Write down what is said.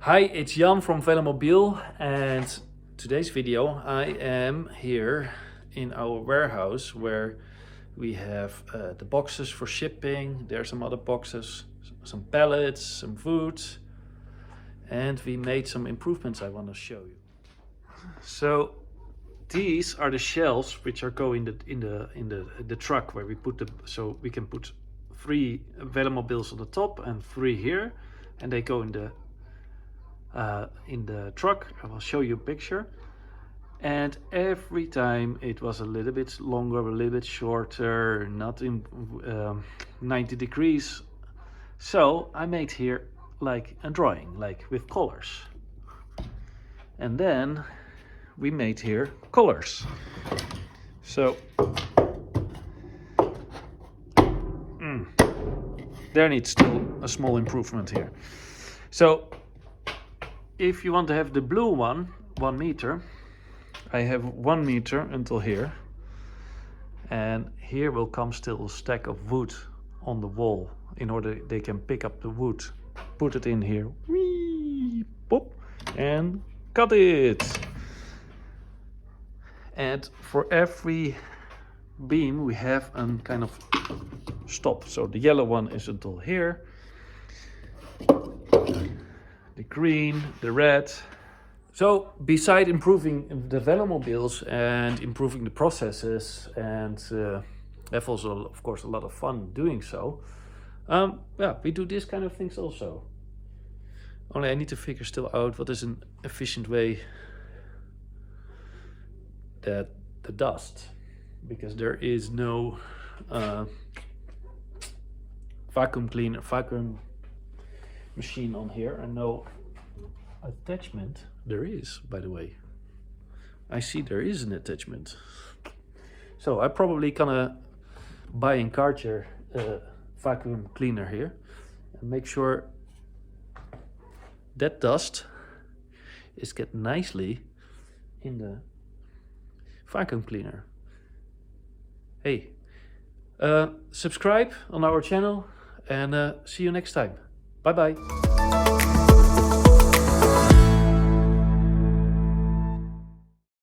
Hi, it's Jan from Velomobiel, and today's video I am here in our warehouse where we have the boxes for shipping. There are some other boxes, some pallets, some food, and we made some improvements I want to show you. So these are the shelves which are going in the truck where we put them, so we can put 3 Velomobiles on the top and 3 here, and they go in the truck. I will show you a picture, and every time it was a little bit longer, a little bit shorter, not in 90 degrees. So I made here like a drawing, like with colors, and then we made here colors. So there needs still a small improvement here. So if you want to have the blue one, 1 meter, I have 1 meter until here. And here will come still a stack of wood on the wall in order they can pick up the wood, put it in here, whee, pop, and cut it. And for every beam we have a kind of stop. So the yellow one is until here, the green, the red. So beside improving the Velomobiles and improving the processes, and have also of course a lot of fun doing so, yeah, we do this kind of things also. Only I need to figure still out what is an efficient way that the dust, because there is no vacuum cleaner, vacuum machine on here, and no attachment. There is, by the way, I see there is an attachment. So I probably gonna buy in Karcher vacuum cleaner here and make sure that dust is get nicely in the vacuum cleaner. Hey, subscribe on our channel, and see you next time. Bye bye.